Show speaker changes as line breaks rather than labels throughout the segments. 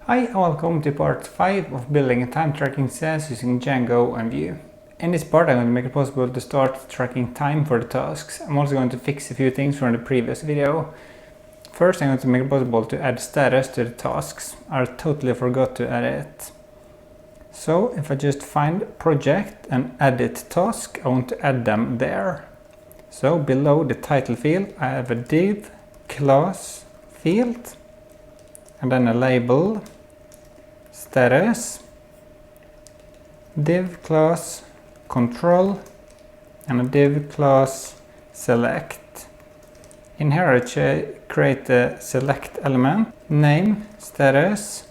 Hi and welcome to part 5 of building a time tracking SaaS using Django and Vue. In this part I'm going to make it possible to start tracking time for the tasks. I'm also going to fix a few things from the previous video. First I'm going to make it possible to add status to the tasks. I totally forgot to add it. So if I just find project and edit task, I want to add them there. So below the title field I have a div class field and then a label status, div class control and a div class select. In here I create the select element, name status,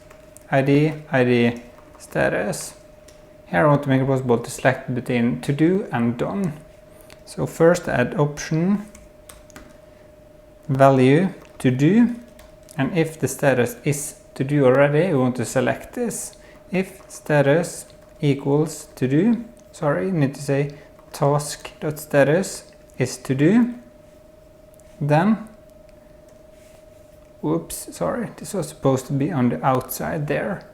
ID status. Here I want to make it possible to select between to do and done. So first add option value to do, and if the status is to do already, we want to select this. If status equals to do, sorry, need to say task.status is to do, then, whoops, sorry, this was supposed to be on the outside there.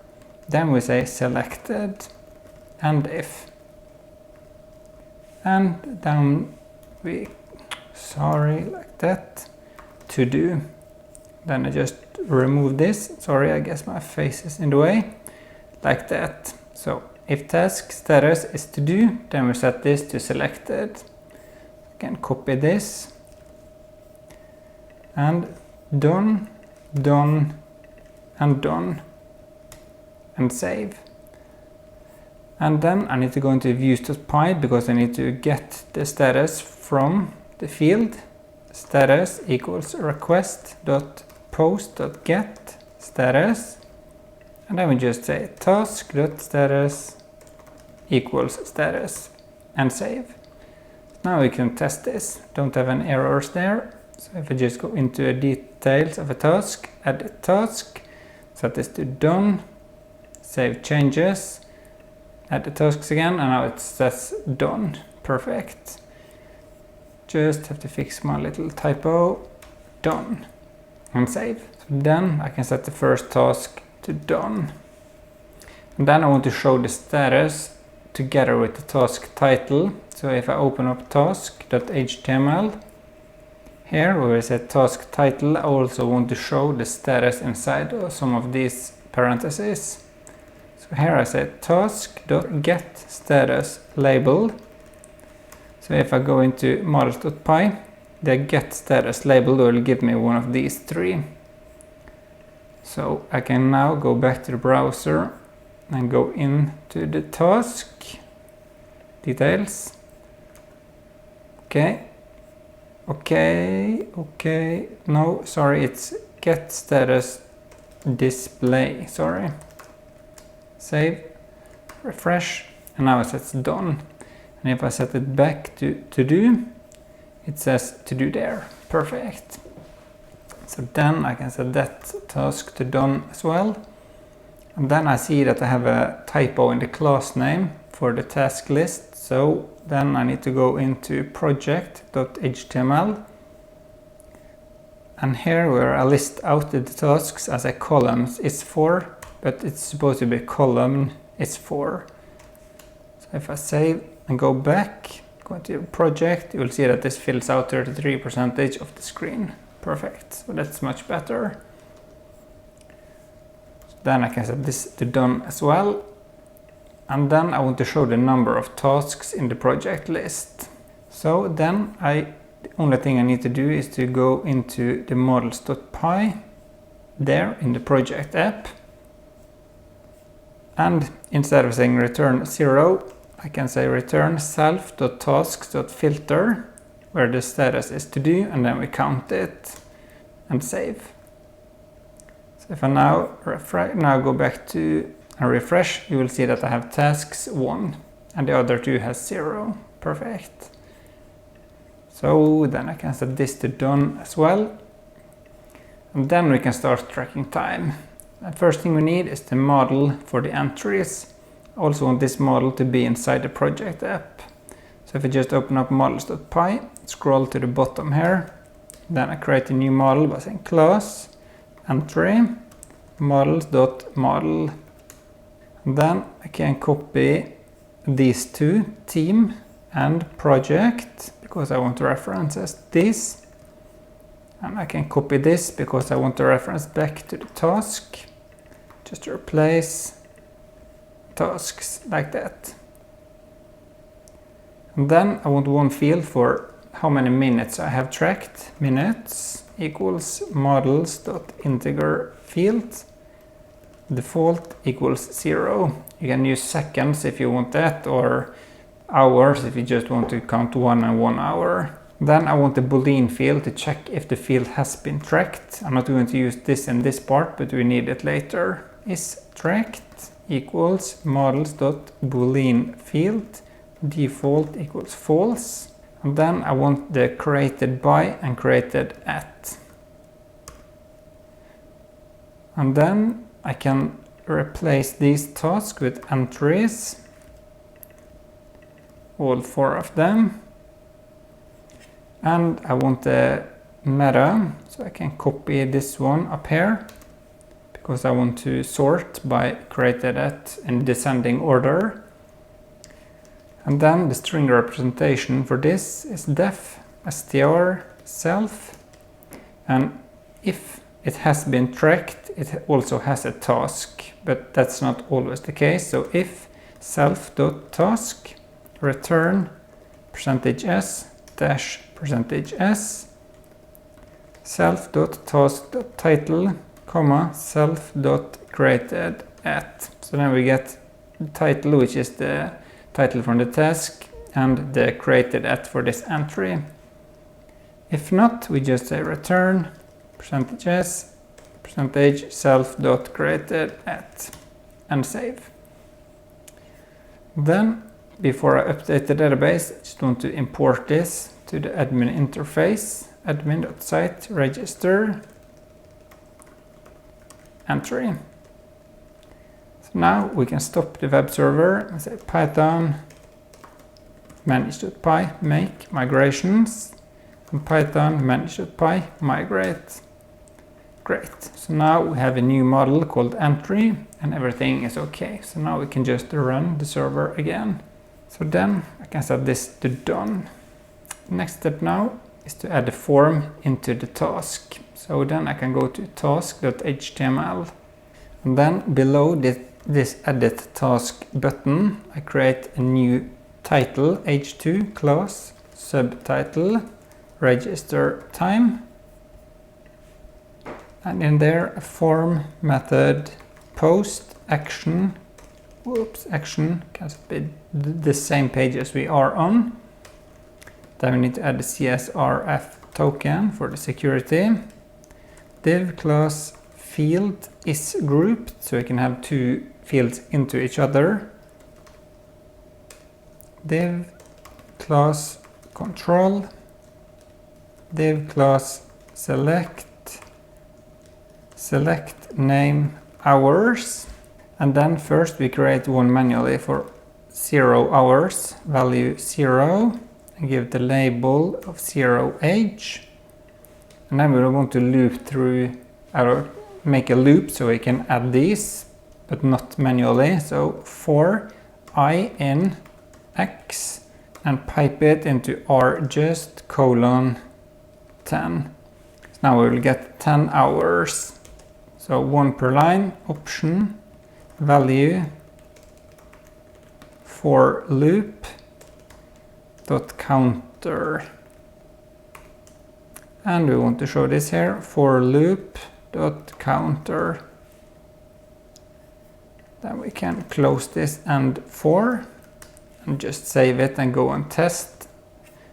Then we say selected and if. And then we, sorry, like that, to do. Then I just remove this. Sorry, I guess my face is in the way. Like that. So if task status is to do, then we set this to selected. I can copy this. And done, done, and done. And save. And then I need to go into views.py because I need to get the status from the field. Status equals request.post.get status, and then we just say task.status equals status and save. Now we can test this. Don't have any errors there. So if I just go into the details of a task, add a task, set this to done, save changes, add the tasks again, and now it says done. Perfect. Just have to fix my little typo. Done. And save. So then I can set the first task to done. And then I want to show the status together with the task title. So if I open up task.html, here where it says task title, I also want to show the status inside of some of these parentheses. So here I say task.getStatus label. So if I go into models.py, the get status label will give me one of these three. So I can now go back to the browser and go into the task details. Okay. No, sorry, it's get status display. Sorry. Save, refresh, and now it says done. And if I set it back to do, it says to do there. Perfect. So then I can set that task to done as well. And then I see that I have a typo in the class name for the task list. So then I need to go into project.html. And here where I list out the tasks as a columns is for, but it's supposed to be column is for. So if I save and go back, go into your project, you will see that this fills out 33% of the screen. Perfect. So that's much better. So then I can set this to done as well. And then I want to show the number of tasks in the project list. So then the only thing I need to do is to go into the models.py there in the project app. And instead of saying return 0, I can say return self.tasks.filter, where the status is to do, and then we count it and save. So if I now go back to and refresh, you will see that I have tasks 1 and the other 2 has 0. Perfect. So then I can set this to done as well. And then we can start tracking time. The first thing we need is the model for the entries. I also want this model to be inside the project app. So if I just open up models.py, scroll to the bottom here, then I create a new model by saying class, entry, models.model. Then I can copy these two, team and project, because I want to reference as this. And I can copy this because I want to reference back to the task. Just replace tasks like that. And then I want one field for how many minutes I have tracked. Minutes equals models.integer field. Default equals 0. You can use seconds if you want that, or hours if you just want to count 1 and 1 hour. Then I want the boolean field to check if the field has been tracked. I'm not going to use this in this part, but we need it later. Is tracked equals models.boolean field. Default equals false. And then I want the created by and created at. And then I can replace these tasks with entries. All 4 of them. And I want the meta, so I can copy this one up here, because I want to sort by created at in descending order. And then the string representation for this is def str self, and if it has been tracked, it also has a task, but that's not always the case. So if self.task return %s dash %s self.task.title comma self.created at. So then we get the title, which is the title from the task, and the created at for this entry. If not, we just say return %s %self.created at and save. Then before I update the database, I just want to import this to the admin interface, admin.site register entry. So now we can stop the web server and say python manage.py make migrations and python manage.py migrate. Great. So now we have a new model called entry and everything is okay. So now we can just run the server again. So then I can set this to done. Next step now is to add a form into the task. So then I can go to task.html, and then below this edit task button, I create a new title h2 class subtitle register time, and in there a form method post action. Action can be the same page as we are on. Then we need to add the CSRF token for the security. Div class field is grouped, so we can have 2 fields into each other. Div class control. Div class select name hours. And then first we create one manually for 0 hours, value 0, and give the label of 0 age. And then we want to loop through, or make a loop so we can add these, but not manually. So for I in x and pipe it into rjust : 10. So now we will get 10 hours. So 1 per line, option, value for loop dot counter, and we want to show this here, for loop dot counter. Then we can close this and for, and just save it and go and test.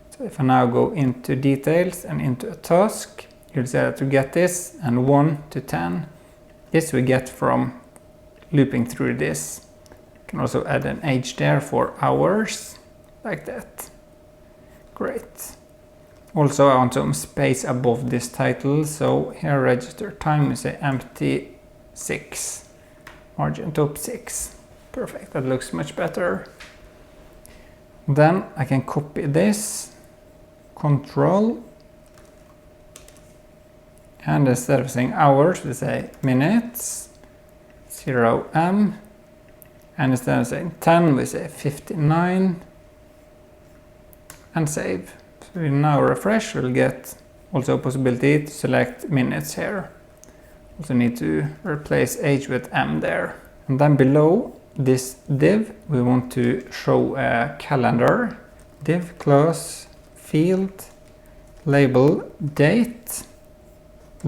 So if I now go into details and into a task, you'll see that we get this, and 1 to 10. This we get from looping through this. You can also add an age there for hours, like that. Great. Also I want some space above this title, so here register time we say empty 6, margin top 6. Perfect, that looks much better. Then I can copy this, control, and instead of saying hours we say minutes. 0m, and instead of saying 10 we say 59 and save. So we now refresh, we'll get also a possibility to select minutes here. Also need to replace h with m there. And then below this div we want to show a calendar. Div class field label date,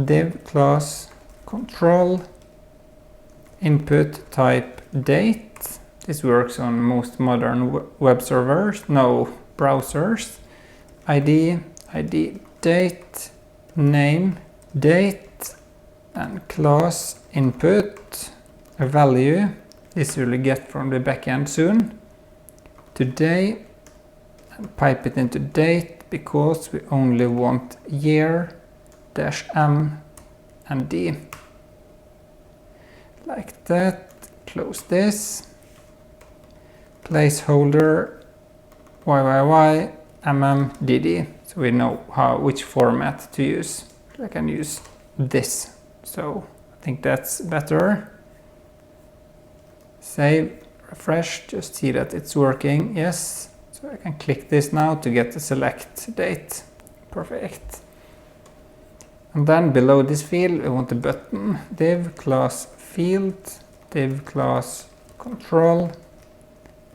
div class control input type date. This works on most modern web servers, no browsers. ID date, name date, and class input a value. This will get from the backend soon. Today, and pipe it into date because we only want year dash m and d. Like that. Close this. Placeholder YYY MMDD. So we know which format to use. I can use this. So I think that's better. Save, refresh, just see that it's working. Yes. So I can click this now to get the select date. Perfect. And then below this field we want a button. Div class field, div class control,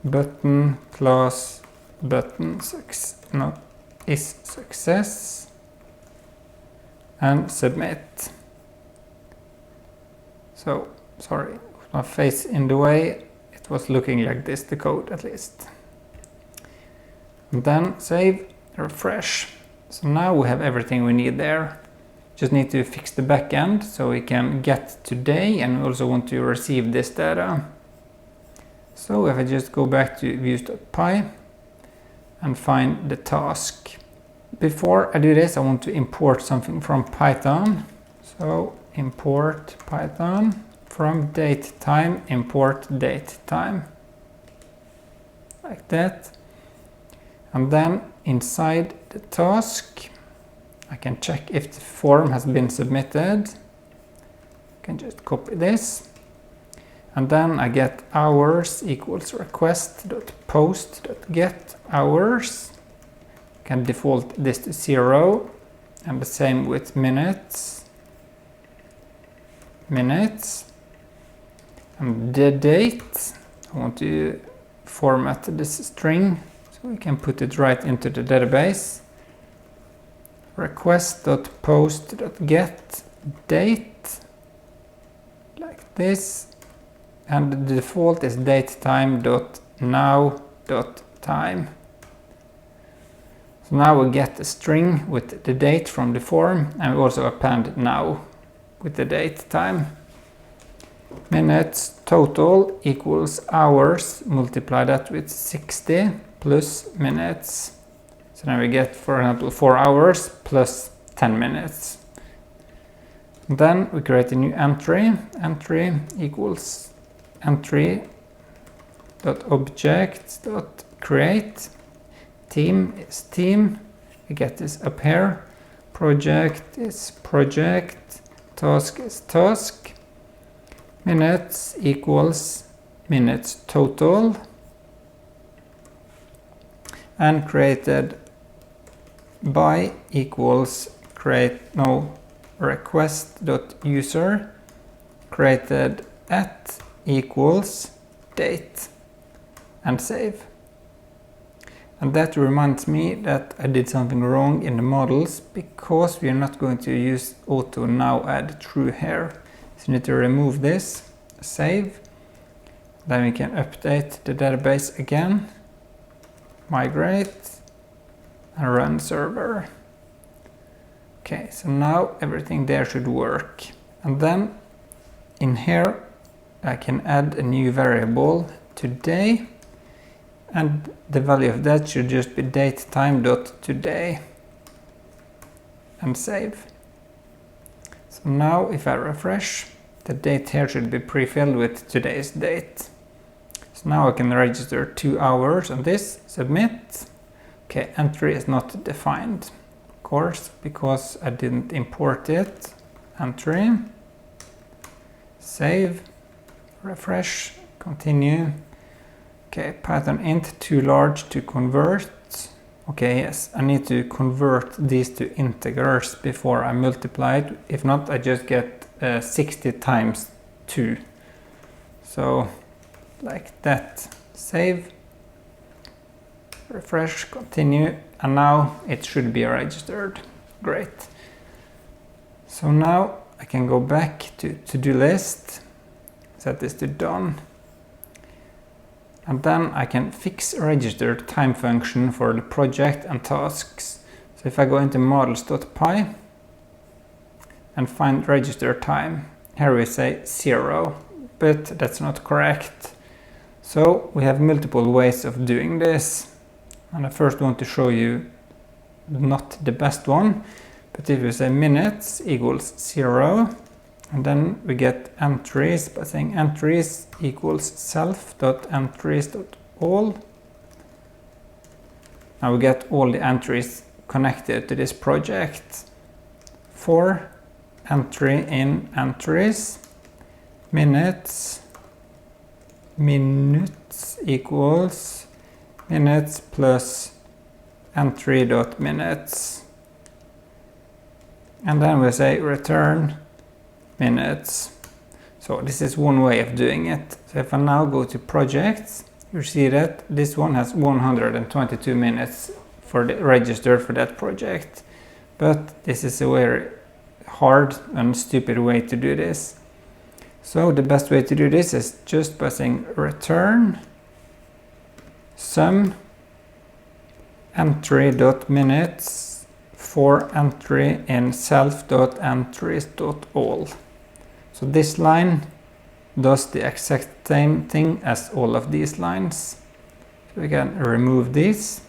button class button is success, and submit. So sorry, with my face in the way, it was looking like this, the code at least. And then save, refresh. So now we have everything we need there. Just need to fix the backend so we can get today, and we also want to receive this data. So if I just go back to views.py and find the task. Before I do this, I want to import something from Python. So import Python from datetime, import datetime. Like that. And then inside the task, I can check if the form has been submitted. I can just copy this. And then I get hours equals request.post.get hours. I can default this to 0. And the same with minutes. And the date, I want to format this string so we can put it right into the database. Request.post.get date, like this, and the default is datetime.now.time. So now we get a string with the date from the form, and we also append now with the date time. Minutes total equals hours, multiply that with 60 plus minutes. So now we get, for example, 4 hours plus 10 minutes. And then we create a new entry. Entry equals entry.object.create. Team is team. We get this up here. Project is project. Task is task. Minutes equals minutes total. And created by equals request.user created at equals date, and save. And that reminds me that I did something wrong in the models, because we are not going to use auto now add true here. So you need to remove this, save, then we can update the database again, migrate, and run server. Okay, so now everything there should work. And then in here I can add a new variable today, and the value of that should just be datetime.today, and save. So now if I refresh, the date here should be pre-filled with today's date. So now I can register 2 hours on this, submit. Okay, entry is not defined, of course, because I didn't import it. Entry, save, refresh, continue. Okay, Python int too large to convert. Okay, yes, I need to convert these to integers before I multiply it. If not, I just get 60 times 2. So, like that. Save, refresh, continue, and now it should be registered. Great. So now I can go back to to-do list, set this to done, and then I can fix registered time function for the project and tasks. So if I go into models.py and find registered time, here we say 0, but that's not correct. So we have multiple ways of doing this, and I first want to show you not the best one, but if we say minutes equals 0, and then we get entries by saying entries equals self.entries.all. Now we get all the entries connected to this project. For entry in entries, minutes equals minutes plus entry.minutes. And then we say return minutes. So this is one way of doing it. So if I now go to projects, you see that this one has 122 minutes for the registered for that project. But this is a very hard and stupid way to do this. So the best way to do this is just by saying return sum entry.minutes for entry in self.entries.all. So this line does the exact same thing as all of these lines. So we can remove this,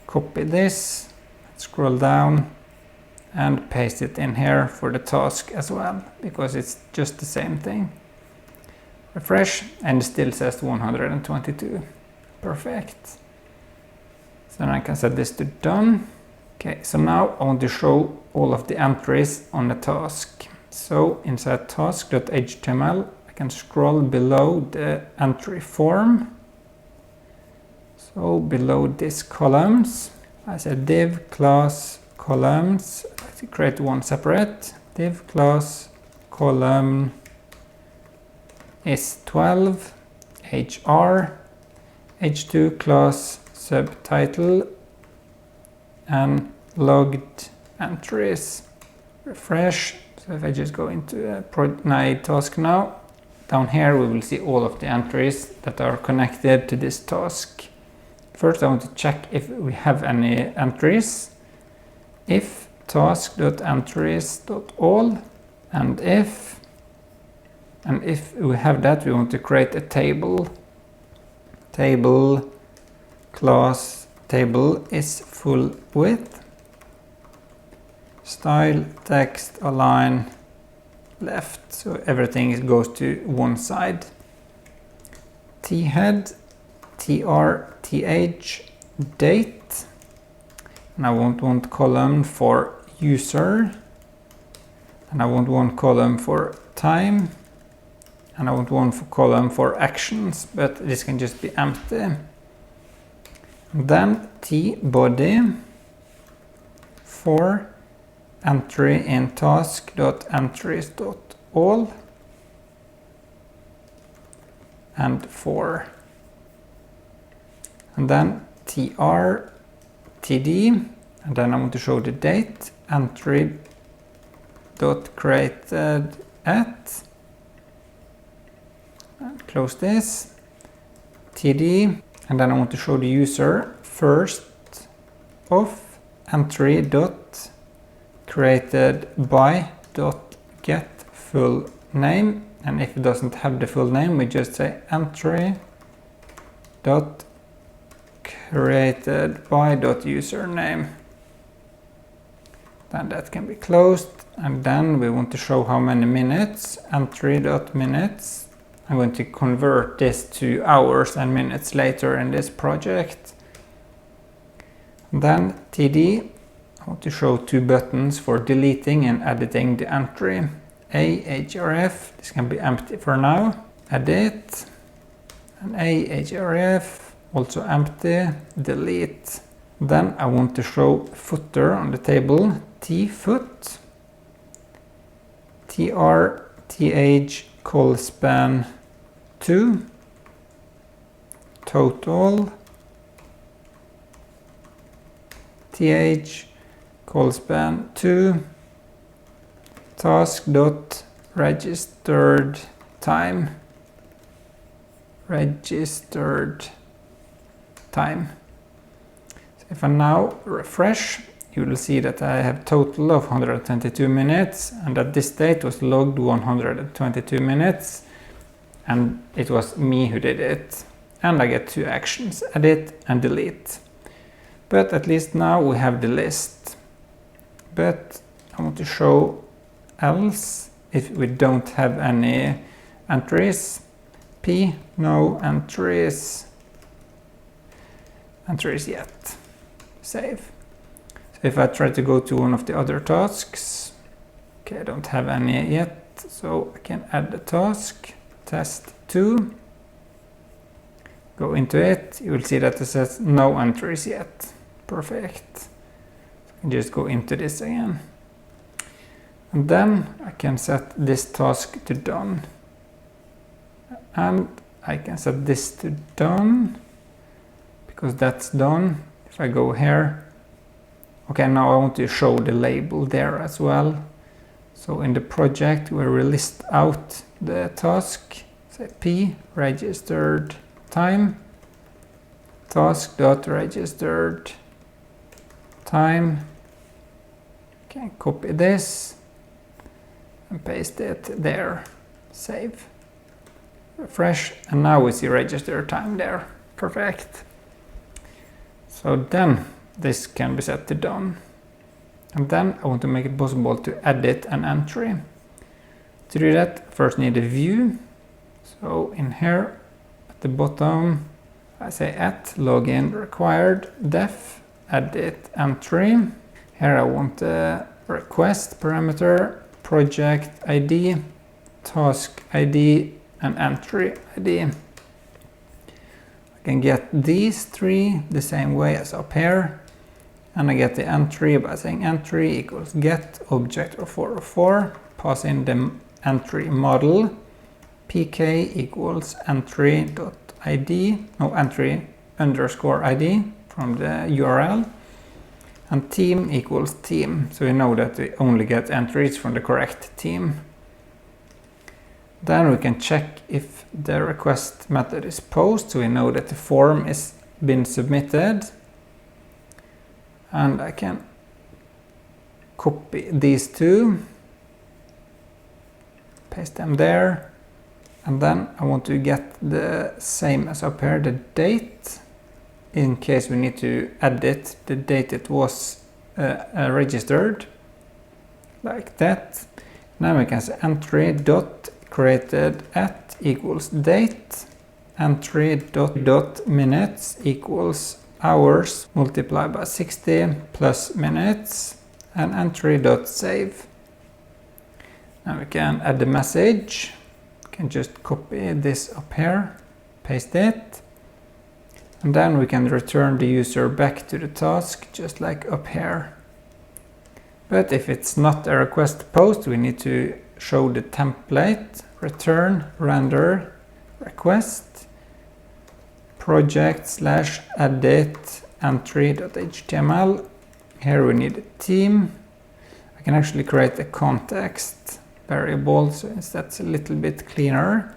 copy this, scroll down, and paste it in here for the task as well, because it's just the same thing. Refresh, and it still says 122. Perfect. So then I can set this to done. Okay, so now I want to show all of the entries on the task. So inside task.html, I can scroll below the entry form. So below these columns, I said div class columns. Let's create one separate. Div class column is 12 hr, h2 class subtitle, and logged entries. Refresh. So if I just go into my task now, down here we will see all of the entries that are connected to this task. First I want to check if we have any entries. If task.entries.all, and if we have that, we want to create a table. Table class table is full width. Style text align left, so everything goes to one side. Thead trth date, and I want one column for user, and I want one column for time, and I want one column for actions, but this can just be empty. And then tbody for entry in task.entries.all and for, and then td, and then I want to show the date, entry.created at, and close this, td, and then I want to show the user first of entry.created by .get full name, and if it doesn't have the full name, we just say entry.created by .username. Then that can be closed, and then we want to show how many minutes, entry.minutes. I'm going to convert this to hours and minutes later in this project. Then td, I want to show two buttons for deleting and editing the entry. ahref, this can be empty for now, edit, and ahref, also empty, delete. Then I want to show footer on the table, tfoot, trth colspan 2, total, th colspan 2, task dot registered time, So if I now refresh, you will see that I have total of 122 minutes, and that this date was logged 122 minutes, and it was me who did it. And I get 2 actions, edit and delete. But at least now we have the list. But I want to show else if we don't have any entries. P, no entries yet. Save. So if I try to go to one of the other tasks, okay, I don't have any yet, so I can add the task, test 2, go into it, you will see that it says no entries yet. Perfect. So I can just go into this again. And then I can set this task to done. And I can set this to done, because that's done. If I go here, okay, now I want to show the label there as well. So in the project where we list out the task, say p registered time, task.registered time. Can copy this and paste it there. Save. Refresh, and now we see register time there. Perfect. So then this can be set to done. And then I want to make it possible to edit an entry. To do that, first need a view. So in here at the bottom, I say at login required def edit entry. Here I want a request parameter, project ID, task ID, and entry ID. I can get these 3 the same way as up here, and I get the entry by saying entry equals get object of 404, pass in the entry model, pk equals entry.id, no, entry underscore ID from the URL, and team equals team, so we know that we only get entries from the correct team. Then we can check if the request method is post, so we know that the form is been submitted. And I can copy these 2, paste them there, and then I want to get the same as up here, the date, in case we need to edit the date it was registered, like that. Now we can say entry dot created at equals date, entry dot minutes equals hours multiplied by 60 plus minutes, and entry dot save. Now we can add the message. We can just copy this up here, paste it, and then we can return the user back to the task just like up here. But if it's not a request post, we need to show the template, return render request project / edit entry.html. Here we need a team. I can actually create a context variable, so that's a little bit cleaner.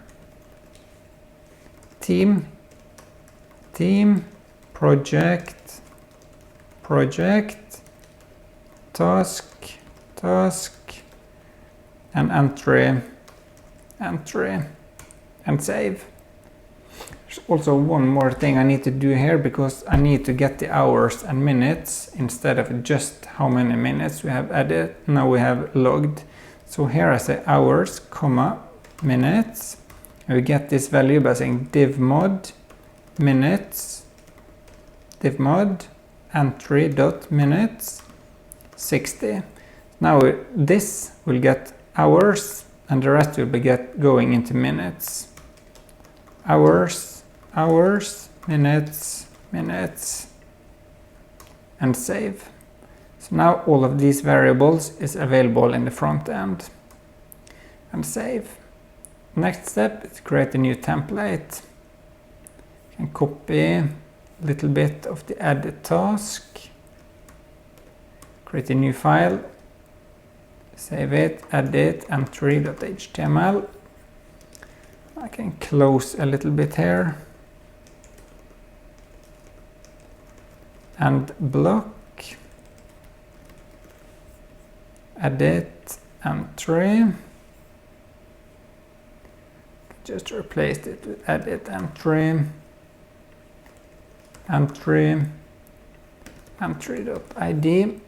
Team, project, task, and entry, and save. There's also one more thing I need to do here, because I need to get the hours and minutes instead of just how many minutes we have added. Now we have logged. So here I say hours, comma, minutes. And we get this value by saying div mod minutes, div mod entry.minutes 60. Now this will get hours, and the rest will be going into minutes. Hours, hours, minutes, minutes, and save. So now all of these variables is available in the front end. And save. Next step is create a new template. You can copy a little bit of the added task. Create a new file. Save it, edit, entry.html. I can close a little bit here. And block. Edit, entry. Just replaced it with edit, entry, entry, entry.id,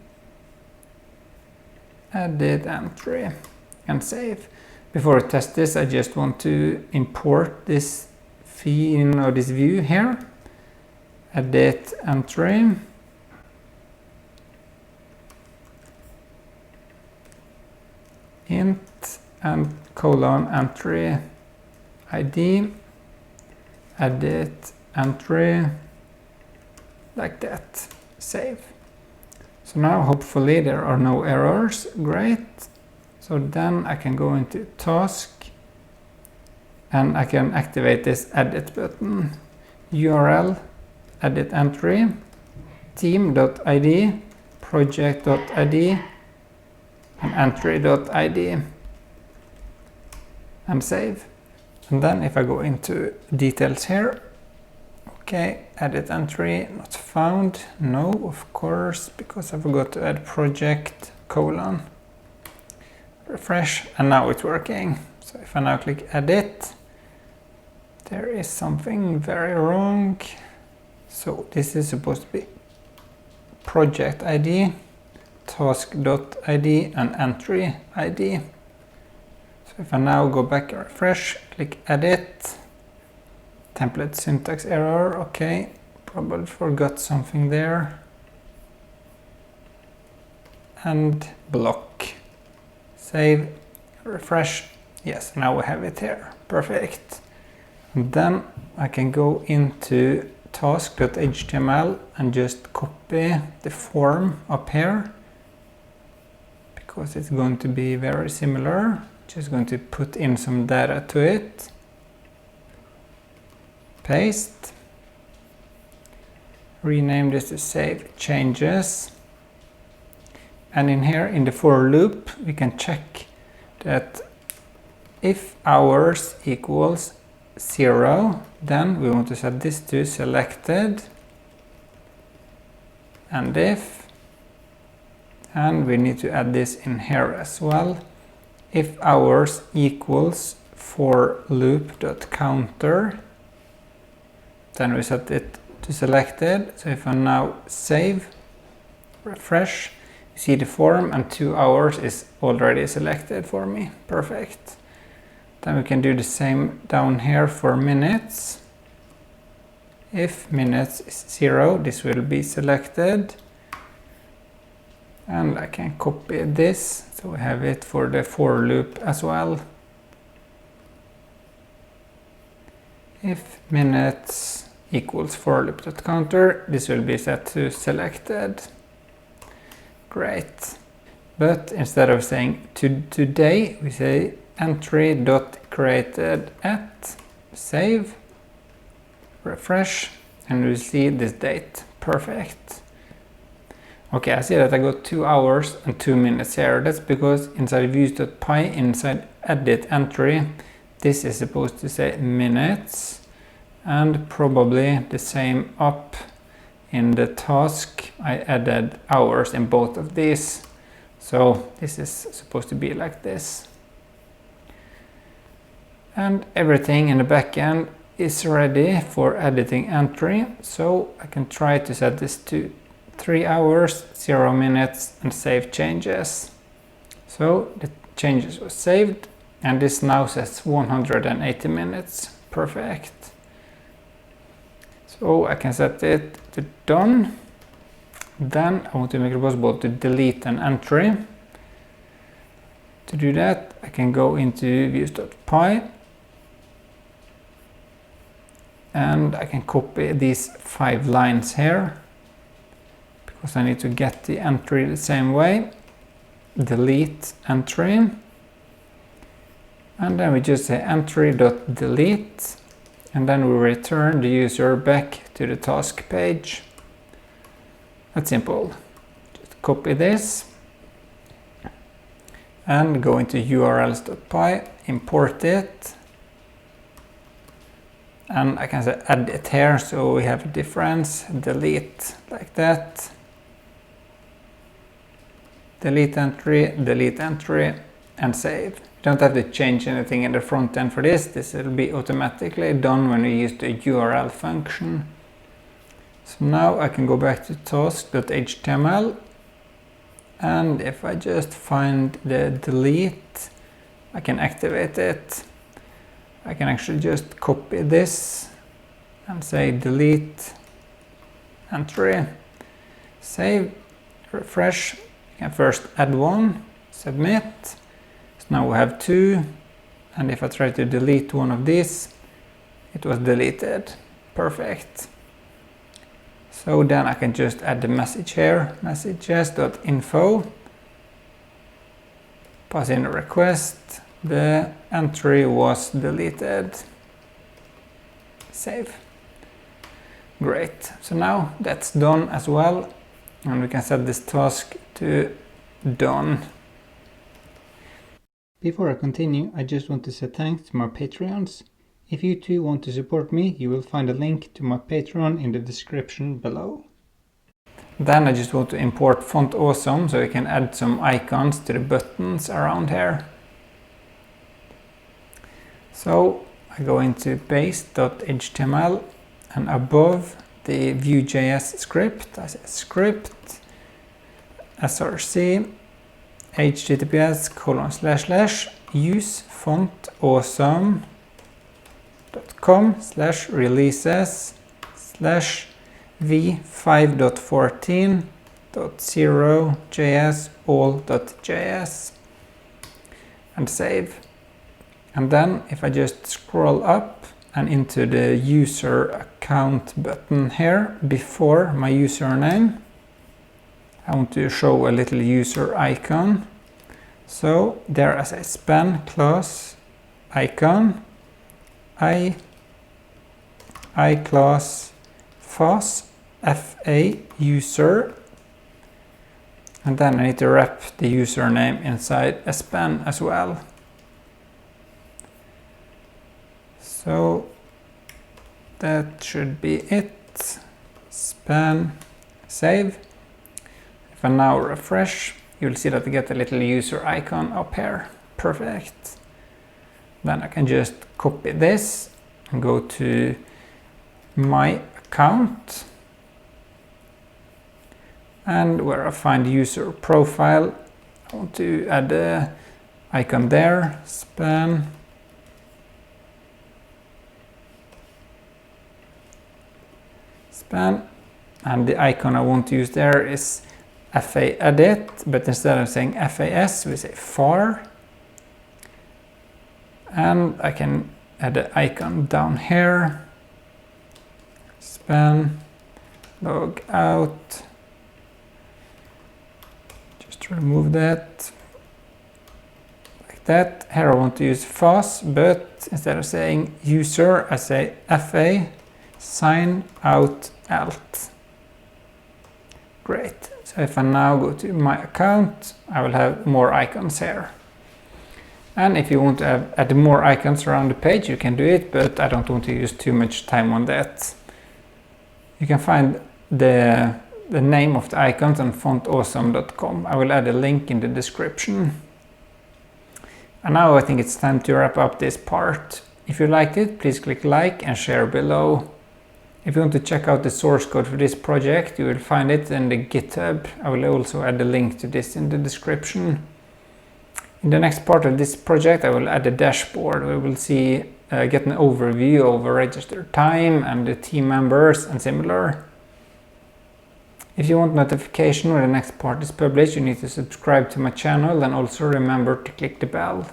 edit, entry, and save. Before I test this, I just want to import this theme or this view here. Edit, entry, int and colon entry ID, edit, entry, like that, save. So now hopefully there are no errors, great. So then I can go into task and I can activate this edit button. URL, edit entry, team.id, project.id, and entry.id, and save. And then if I go into details here, okay, edit entry, not found, no, of course, because I forgot to add project, colon, refresh, and now it's working. So if I now click edit, there is something very wrong. So this is supposed to be project ID, task.id, and entry ID. So if I now go back and refresh, click edit, template syntax error, okay, probably forgot something there, and block, save, refresh, yes, now we have it here, perfect. And then I can go into task.html and just copy the form up here, because it's going to be very similar. Just going to put in some data to it. Paste. Rename this to save changes. And in here, in the for loop, we can check that if hours equals 0, then we want to set this to selected. And if, and we need to add this in here as well. If hours equals for loop.counter, then we set it to selected. So if I now save, refresh, you see the form and 2 hours is already selected for me. Perfect. Then we can do the same down here for minutes. If minutes is 0, this will be selected. And I can copy this, so we have it for the for loop as well. If minutes equals for loop.counter, this will be set to selected. Great. But instead of saying today, we say entry.created at, save, refresh, and we see this date. Perfect. Okay, I see that I got 2 hours and 2 minutes here. That's because inside views.py, inside edit entry, this is supposed to say minutes, and probably the same up in the task. I added hours in both of these. So this is supposed to be like this. And everything in the backend is ready for editing entry. So I can try to set this to 3 hours, 0 minutes, and save changes. So the changes were saved, and this now says 180 minutes. Perfect. So I can set it to done. Then I want to make it possible to delete an entry. to do that, I can go into views.py and I can copy these 5 lines here because I need to get the entry the same way. Delete entry, and then we just say entry.delete, and then we return the user back to the task page. That's simple. Just copy this and go into urls.py, import it, and I can say add it here so we have a difference. Delete like that. Delete entry, and save. You don't have to change anything in the front end for this. This will be automatically done when we use the URL function. So now I can go back to task.html, and if I just find the delete, I can activate it. I can actually just copy this and say delete entry, save, refresh. You can first add one, submit. So now we have 2, and if I try to delete one of these, it was deleted. Perfect. So then I can just add the message here, messages.info, pass in a request, the entry was deleted, save. Great. So now that's done as well, and we can set this task to done. Before I continue, I just want to say thanks to my Patreons. If you too want to support me, you will find a link to my Patreon in the description below. Then I just want to import Font Awesome so I can add some icons to the buttons around here. So I go into base.html, and above the vue.js script, I say script src https:// font awesome.com/releases/ v5.14.0 all.js, and save. And then if I just scroll up and into the user account button here before my username, I want to show a little user icon. So there as a span class icon, I class FAS, FA user, and then I need to wrap the username inside a span as well. So that should be it. Span, save. If I now refresh, you'll see that I get a little user icon up here. Perfect. Then I can just copy this and go to my account, and where I find user profile, I want to add the icon there, span, and the icon I want to use there is FA edit, but instead of saying FAS, we say FAR, and I can add the icon down here, span, log out, just remove that, like that. Here I want to use FAS, but instead of saying user, I say FA, sign out alt. Great. So if I now go to my account, I will have more icons here. And if you want to add more icons around the page, you can do it, but I don't want to use too much time on that. You can find the name of the icons on fontawesome.com. I will add a link in the description. And now I think it's time to wrap up this part. If you liked it, please click like and share below. If you want to check out the source code for this project, you will find it in the GitHub. I will also add a link to this in the description. In the next part of this project, I will add a dashboard. We will see, get an overview of registered time and the team members and similar. If you want notification when the next part is published, you need to subscribe to my channel and also remember to click the bell.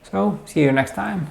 So, see you next time.